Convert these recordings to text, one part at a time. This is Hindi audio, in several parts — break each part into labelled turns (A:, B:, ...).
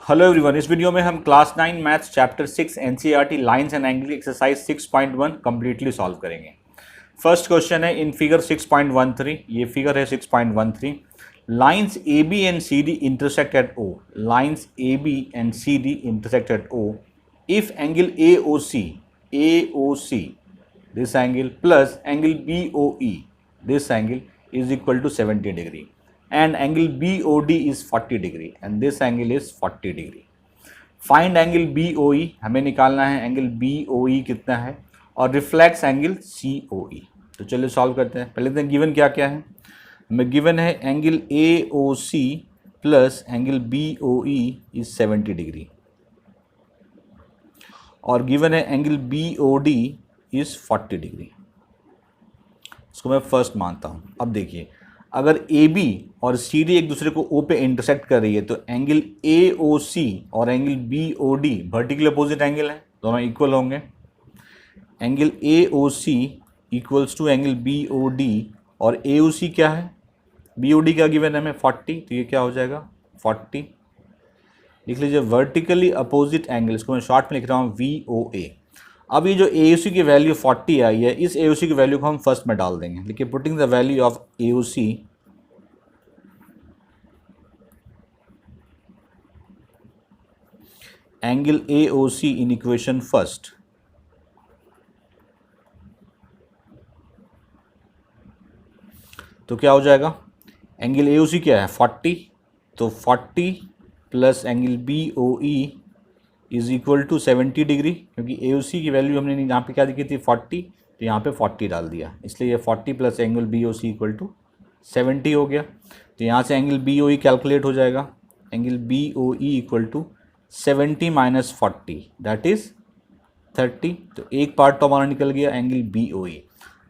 A: हेलो एवरीवन, इस वीडियो में हम class 9 maths chapter 6 NCERT lines and angle exercise 6.1 completely solve करेंगे। फर्स्ट क्वेश्चन है इन फिगर 6.13। ये फिगर है 6.13। Lines A B and C D intersect at O. Lines A B and C D intersect at O if angle A O C this angle plus angle B O E this angle is equal to 70 degree and angle BOD is 40 degree and this angle is 40 degree. Find angle BOE, हमें निकालना है एंगल BOE कितना है और रिफ्लेक्स एंगल COE। तो चलिए सॉल्व करते हैं। पहले देखते हैं गिवन क्या क्या है। हमें गिवन है angle AOC plus angle BOE is 70 degree और गिवन है एंगल BOD इज 40 डिग्री। इसको मैं फर्स्ट मानता हूँ। अब देखिए, अगर ए बी और सी डी एक दूसरे को ओ पे इंटरसेक्ट कर रही है तो एंगल ए ओ सी और angle B O D vertical opposite angle है, दोनों इक्वल होंगे। Angle A O C equals to angle B O D और ए ओ सी क्या है, बी ओ डी का गिवन है हमें 40, तो ये क्या हो जाएगा 40। लिख लीजिए वर्टिकली अपोजिट एंगल, इसको मैं शॉर्ट में लिख रहा हूँ VOA। अब ये जो AOC की वैल्यू 40 आई है, इस AOC की वैल्यू को हम फर्स्ट में डाल देंगे। देखिए putting the value of AOC angle AOC in equation first, तो क्या हो जाएगा, एंगल AOC क्या है 40, तो 40 plus angle BOE is equal to 70 degree, क्योंकि AOC की वैल्यू हमने यहाँ पे क्या दिखी थी 40, तो यहाँ पे 40 डाल दिया, इसलिए ये 40 plus angle BOC equal to 70 हो गया। तो यहाँ से एंगल BOE कैलकुलेट हो जाएगा, angle BOE equal to 70 minus 40 that is 30। तो एक पार्ट तो हमारा निकल गया एंगल BOE।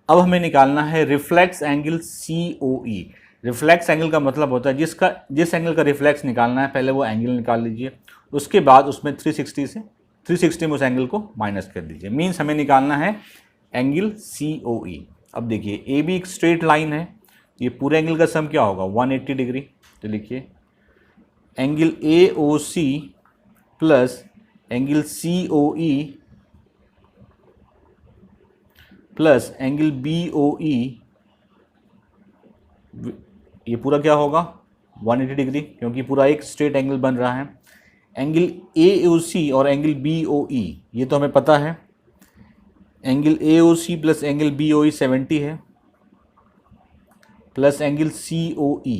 A: अब हमें निकालना है reflex angle COE। Reflex angle का मतलब होता है जिस एंगल का रिफ्लेक्स निकालना है, पहले वो एंगल निकाल लीजिए, उसके बाद उसमें 360 में उस एंगल को माइनस कर दीजिए। मीन्स हमें निकालना है एंगल COE। अब देखिए ए बी एक स्ट्रेट लाइन है, ये पूरे एंगल का सम क्या होगा 180 डिग्री। तो लिखिए angle AOC plus angle COE plus angle BOE, ये पूरा क्या होगा 180 डिग्री, क्योंकि पूरा एक स्ट्रेट एंगल बन रहा है। एंगल AOC और एंगल BOE ये तो हमें पता है, angle AOC plus angle BOE 70 है, प्लस एंगल COE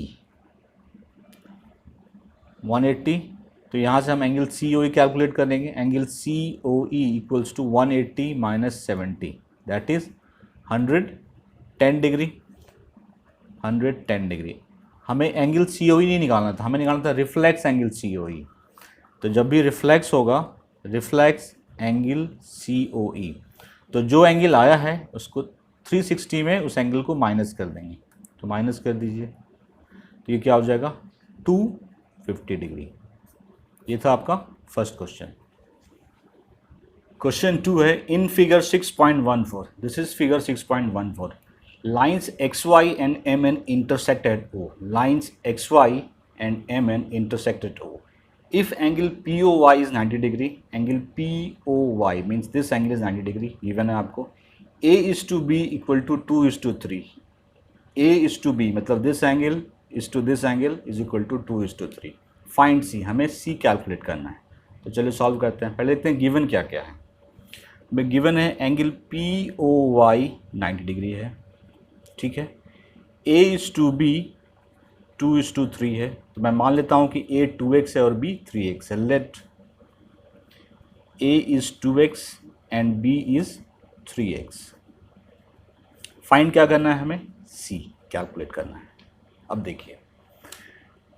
A: 180। तो यहाँ से हम एंगल COE कैलकुलेट कर लेंगे। Angle COE equals to 180 minus 70 that is 110 degree. 110 degree. हमें एंगल COE नहीं निकालना था, हमें निकालना था रिफ्लेक्स एंगल COE। तो जब भी रिफ्लेक्स होगा, रिफ्लेक्स एंगल COE, तो जो एंगल आया है उसको 360 में उस एंगल को माइनस कर देंगे, तो माइनस कर दीजिए, तो ये क्या हो जाएगा 250 डिग्री। ये था आपका फर्स्ट क्वेश्चन। क्वेश्चन 2 है in figure 6.14, this is figure 6.14। Lines XY and MN intersect at O. Lines XY and MN intersect at O. If angle POY is 90 degree, angle POY means this angle is 90 degree. Given है आपको A is to B equal to 2 is to 3. A is to B मतलब this angle is to this angle is equal to 2 is to 3. Find C, हमें C कैलकुलेट करना है। तो चलिए सॉल्व करते हैं। पहले देखते हैं गिवन क्या क्या है। गिवन है एंगल POY 90 डिग्री है, ठीक है। A is to B 2 is to 3 है, तो मैं मान लेता हूँ कि A 2x है और B 3x है। Let A is 2x and B is 3x। Find क्या करना है हमें, C कैलकुलेट करना है। अब देखिए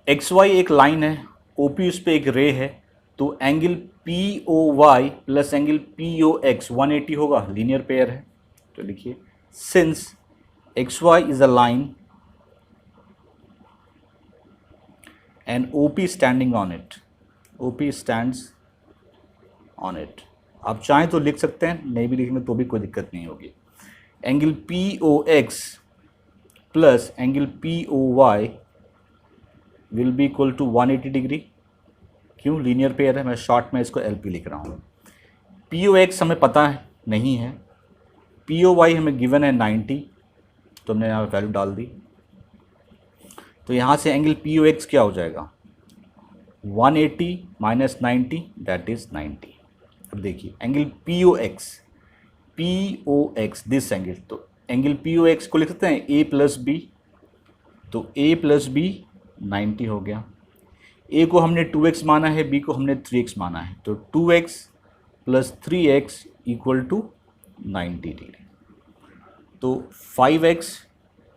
A: XY एक लाइन है, OP उस पर एक रे है, तो angle POY plus angle POX 180 होगा, लीनियर पेयर है। तो लिखिए since XY is a line and OP standing on it. OP stands on it. आप चाहें तो लिख सकते हैं, नहीं भी लिखेंगे तो भी कोई दिक्कत नहीं होगी। Angle POX plus angle POY will be equal to 180 degree. क्यों? लीनियर पेयर है, मैं शॉर्ट में इसको LP लिख रहा हूँ। POX हमें पता है नहीं है, POY हमें गिवन है 90, तो हमने यहाँ वैल्यू डाल दी। तो यहाँ से एंगल POX क्या हो जाएगा? 180 माइनस 90 दैट इज़ 90। अब देखिए एंगल POX दिस एंगल, तो एंगल POX को लिख सकते हैं A प्लस बी, तो A प्लस बी 90 हो गया। A को हमने 2x माना है, B को हमने 3x माना है, तो 2x plus 3x equal to 90 degree. तो 5x,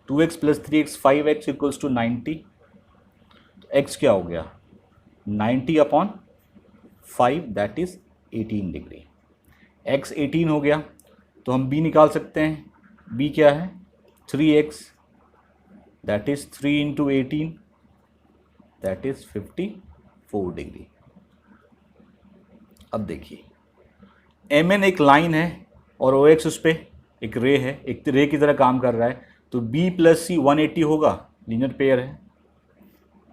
A: 2x plus 3x 5x equals to 90। तो x क्या हो गया? 90 upon 5 that is 18 degree. x 18 हो गया, तो हम b निकाल सकते हैं। b क्या है? 3x that is 3 into 18 that is 54 degree. अब देखिए MN एक लाइन है और OX उस पर एक रे है, एक रे की तरह काम कर रहा है, तो B प्लस C 180 होगा, लीनियर पेयर है।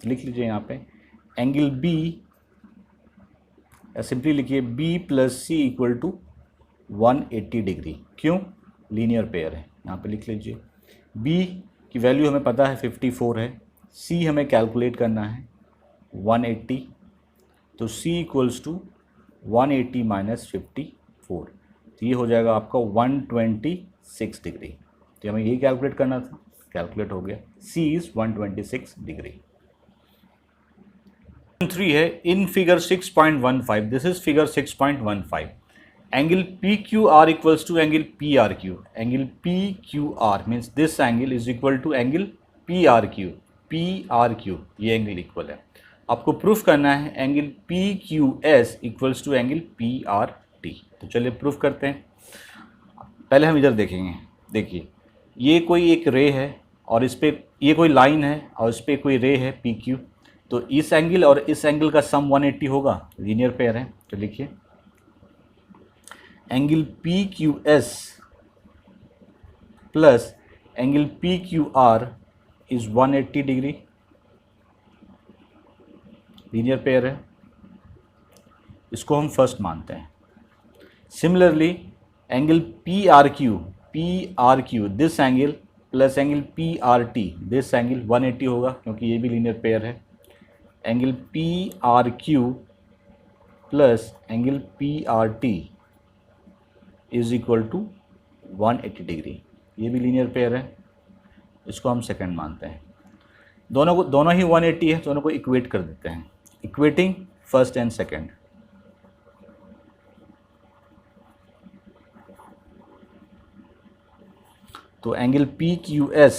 A: तो लिख लीजिए यहाँ पे एंगल B, या सिंपली लिखिए B plus C equal to 180 degree. क्यों? लीनियर पेयर है। यहाँ पे लिख लीजिए B की वैल्यू हमें पता है 54 है, C हमें कैलकुलेट करना है 180, तो C इक्वल्स टू 180 माइनस 54, तो ये हो जाएगा आपका 126 डिग्री। तो हमें यही कैलकुलेट करना था, कैलकुलेट हो गया, C इज़ 126 डिग्री। 3 है in figure 6.15, this is figure 6.15, angle PQR equals to angle PRQ। Angle PQR means this angle is equal to angle PRQ, ये एंगल इक्वल है। आपको प्रूफ करना है angle PQS equals to angle PRT। तो चलिए प्रूफ करते हैं। पहले हम इधर देखेंगे, देखिए ये कोई एक रे है और इस पर ये कोई लाइन है और इस पर कोई रे है PQ, तो इस एंगल और इस एंगल का सम 180 होगा, लीनियर पेयर है। तो लिखिए angle PQS plus angle PQR is 180 degree, linear pair है, इसको हम फर्स्ट मानते हैं। Similarly angle PRQ this angle plus angle PRT this angle 180 होगा, क्योंकि ये भी लीनियर पेयर है। Angle PRQ plus angle PRT is equal to 180 degree, ये भी लीनियर पेयर है, इसको हम सेकंड मानते हैं। दोनों ही 180 है, दोनों को इक्वेट कर देते हैं, इक्वेटिंग फर्स्ट एंड सेकंड। तो angle PQS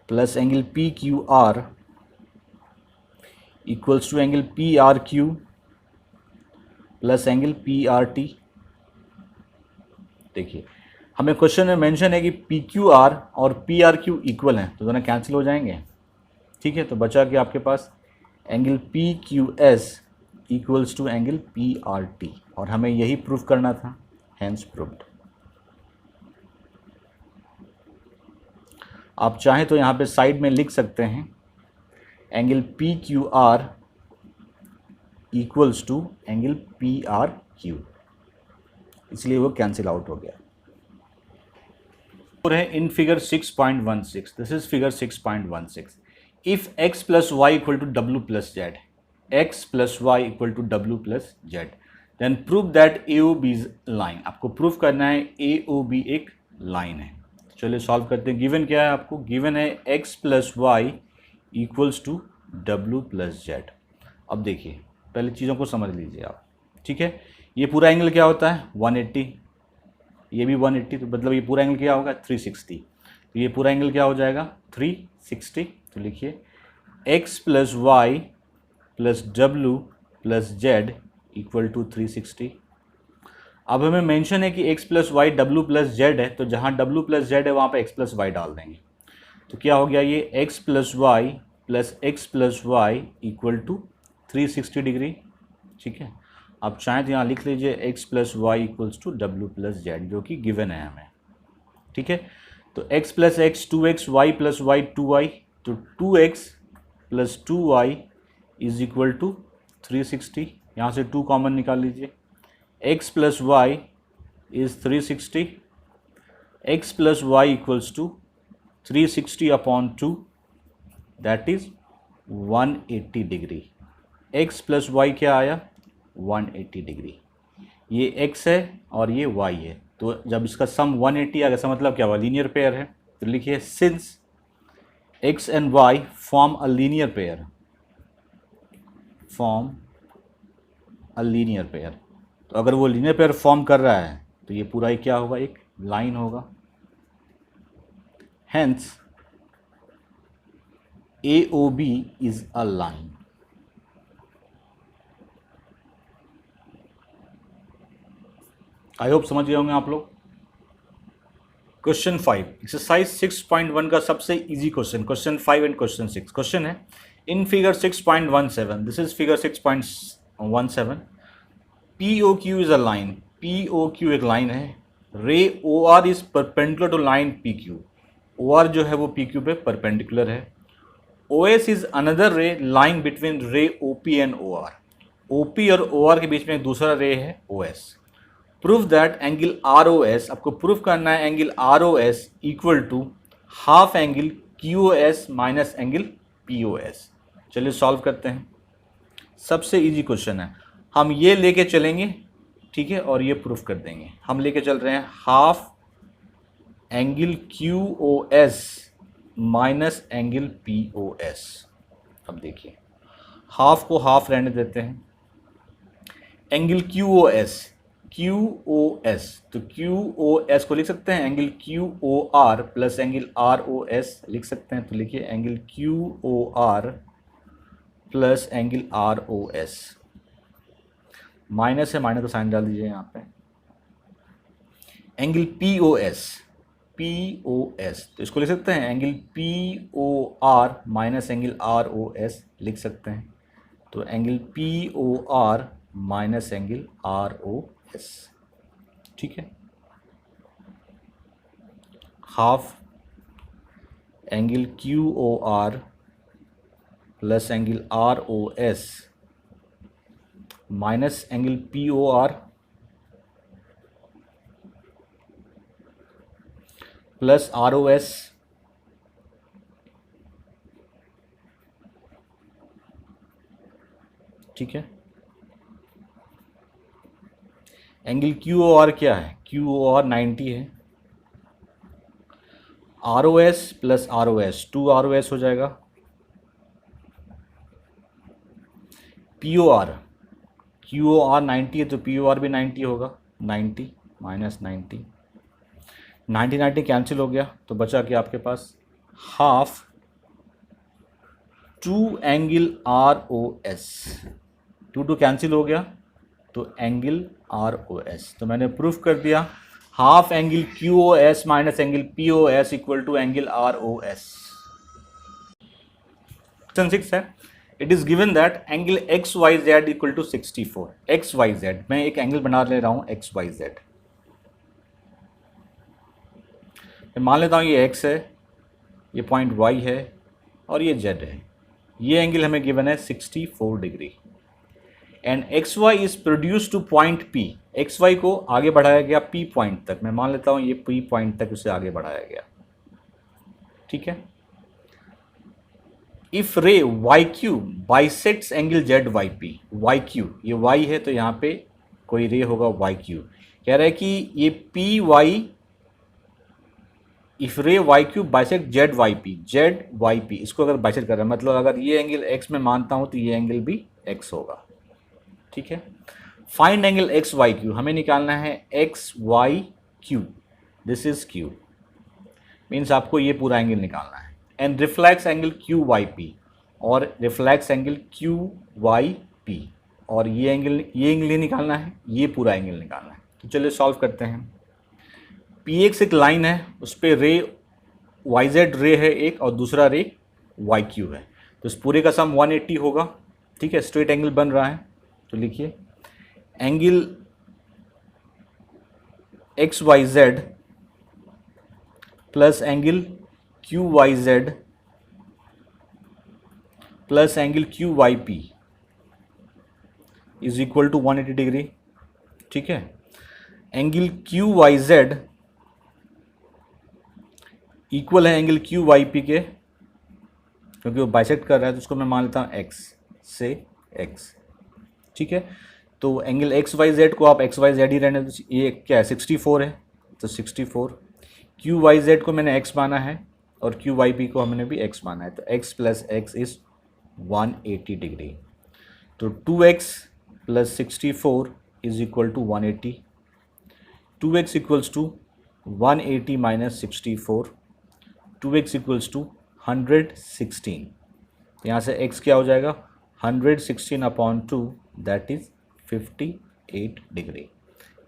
A: plus angle PQR equals to angle PRQ plus angle PRT। देखिए हमें क्वेश्चन में मेंशन है कि PQR और PRQ इक्वल हैं, तो दोनों कैंसिल हो जाएंगे। ठीक है, तो बचा कि आपके पास angle PQS equals to angle PRT, और हमें यही प्रूफ करना था, हेंस प्रूव्ड। आप चाहें तो यहाँ पे साइड में लिख सकते हैं angle PQR equals to angle PRQ, इसलिए वो कैंसिल आउट हो गया। और है in figure 6.16, this is figure 6.16, if x plus y equal to W plus z, x plus y equal to W plus z, then prove that AOB is line. आपको प्रूफ करना है AOB एक लाइन है। चलिए सॉल्व करते हैं। गिवन क्या है आपको? गिवन है x plus y equals to W plus z. अब देखिए पहले चीज़ों को समझ लीजिए आप, ठीक है। ये पूरा एंगल क्या होता है? 180, ये भी 180, तो मतलब ये पूरा एंगल क्या होगा? 360। तो ये पूरा एंगल क्या हो जाएगा? 360। तो लिखिए x plus y plus W plus z equal to 360। अब हमें मेंशन है कि x plus y W plus z है, तो जहाँ W प्लस जेड है वहाँ पे x प्लस वाई डाल देंगे। तो क्या हो गया? ये x plus y plus x plus y equal to 360 degree. ठीक है, आप चाहें तो यहाँ लिख लीजिए x plus y equals to W plus z, जो कि गिवन है हमें। ठीक है, तो x plus x 2x, y plus y 2y, तो 2x plus 2y is equal to 360, यहाँ से 2 कॉमन निकाल लीजिए, x plus y is 360, x plus y equals to 360 upon 2, that is 180 degree. x plus y क्या आया? 180 डिग्री। ये x है और ये y है, तो जब इसका सम 180 आ गया, इसका मतलब क्या हुआ? लीनियर पेयर है। तो लिखिए since x and y form a linear pair, form a linear pair. तो अगर वो लीनियर पेयर फॉर्म कर रहा है तो ये पूरा ही क्या होगा? एक लाइन होगा। Hence AOB is a line. I hope समझ गए होंगे आप लोग। क्वेश्चन 5, एक्सरसाइज 6.1 का सबसे easy question, question 5 and question 6। Question है in figure 6.17, this is figure 6.17, POQ is a line, POQ एक लाइन है, ray OR is perpendicular to line PQ, OR जो है वो PQ पे परपेंडिकुलर है। OS इज अनदर रे लाइन बिटवीन रे OP एंड OR, OP और OR के बीच में एक दूसरा रे है OS। Proof that angle ROS, आपको प्रूफ करना है angle ROS equal to half angle QOS minus angle POS। चलिए सॉल्व करते हैं। सबसे इजी क्वेश्चन है, हम ये लेके चलेंगे, ठीक है, और ये प्रूफ कर देंगे। हम लेके चल रहे हैं half angle QOS minus angle POS। अब देखिए, हाफ को हाफ रहने देते हैं, एंगल QOS, तो QOS को लिख सकते हैं angle QOR plus angle ROS लिख सकते हैं। तो लिखिए angle QOR plus angle ROS, minus है, माइनस का साइन डाल दीजिए यहाँ पे। एंगल POS, तो इसको लिख सकते हैं angle POR minus angle ROS लिख सकते हैं। तो angle POR minus angle ROS, ठीक है। Half angle QOR plus angle ROS minus angle POR plus ROS, ठीक है। एंगल QOR क्या है? QOR 90 है। ROS प्लस ROS 2 ROS हो जाएगा। POR, QOR 90 है तो POR भी 90 होगा, 90 माइनस 90, 90 कैंसिल हो गया, तो बचा क्या आपके पास? हाफ 2 एंगल ROS, 2 कैंसिल हो गया, तो एंगल ROS। तो मैंने प्रूफ कर दिया half angle QOS minus angle POS equal to angle ROS। Question 6 है, it is given that angle XYZ equal to 64। XYZ, मैं एक एंगल बना ले रहा हूं XYZ। मैं मान लेता हूं ये X है, ये पॉइंट Y है और ये Z है। ये एंगल हमें गिवन है 64 degree and XY is produce two point P। XY को आगे बढ़ाया गया P पॉइंट तक, मैं मान लेता हूं ये P पॉइंट तक उसे आगे बढ़ाया गया, ठीक है। इफ रे YQ bisects angle ZYP, YQ ये Y है तो यहाँ पे कोई रे होगा YQ, कह रहा है कि ये PY, इफ रे YQ बाइसेक्ट ZYP, इसको अगर बाइसेक्ट कर रहा है मतलब अगर ये एंगल X में मानता हूँ तो ये एंगल भी X होगा, ठीक है। फाइंड एंगल XYQ, हमें निकालना है XYQ, this is Q, means आपको ये पूरा एंगल निकालना है। एंड रिफ्लेक्स एंगल QYP और रिफ्लेक्स एंगल QYP, और ये एंगल नहीं निकालना है, ये पूरा एंगल निकालना है। तो चलिए सॉल्व करते हैं। PX एक लाइन है, उस पर रे YZ रे है एक और दूसरा रे YQ है, तो इस पूरे का सम 180 होगा, ठीक है। स्ट्रेट एंगल बन रहा है, तो लिखिए angle XYZ plus angle QYZ plus angle Q Y P is equal to 180 degree. ठीक है, angle Q Y Z equal है एंगल क्यू वाई पी के, क्योंकि वो बाइसेक्ट कर रहा है तो उसको मैं मान लेता हूँ एक्स से एक्स। ठीक है, तो एंगल एक्स वाई जेड को आप एक्स वाई जेड ही रहने, तो ये क्या है 64 है, तो 64। क्यू वाई जेड को मैंने एक्स माना है और क्यू वाई पी को हमने भी एक्स माना है, तो x plus x is 180 degree. तो 2x plus 64 is equal to 180। 2x equals to 180 minus 64, 2x equals to 116। यहाँ से x क्या हो जाएगा 116 upon 2, that is 58 degree.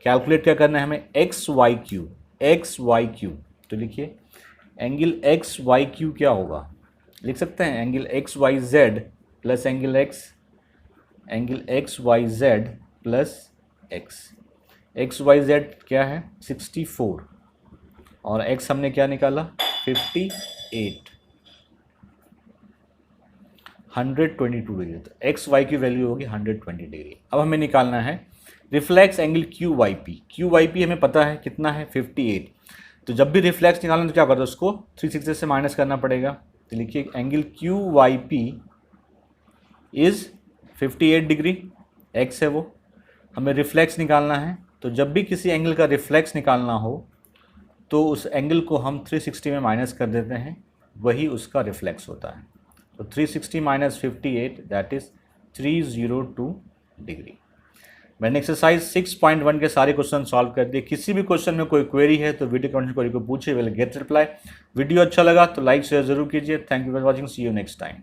A: Calculate क्या करना है हमें, एक्स वाई क्यू। तो लिखिए एंगल एक्स वाई क्यू क्या होगा, लिख सकते हैं angle X Y Z plus angle X Y Z plus X Y Z क्या है 64 और एक्स हमने क्या निकाला 58, 122 डिग्री। तो एक्स वाई की वैल्यू होगी 120 डिग्री। अब हमें निकालना है reflex angle Q Y P हमें पता है कितना है 58। तो जब भी रिफ्लेक्स निकालना तो क्या करते हैं, उसको 360 से माइनस करना पड़ेगा। तो लिखिए angle Q Y P is 58 degree, x है वो, हमें रिफ्लेक्स निकालना है। तो जब भी किसी एंगल का रिफ्लेक्स निकालना हो तो उस एंगल को हम 360 में माइनस कर देते हैं, वही उसका रिफ्लेक्स होता है। तो 360 माइनस 58 दैट इज़ 302 डिग्री। मैंने एक्सरसाइज 6.1 के सारे क्वेश्चन सॉल्व कर दिए। किसी भी क्वेश्चन में कोई क्वेरी है तो वीडियो कमेंट को पूछिए, विल गेट रिप्लाई। वीडियो अच्छा लगा तो लाइक शेयर जरूर कीजिए। Thank you for watching, see you next time.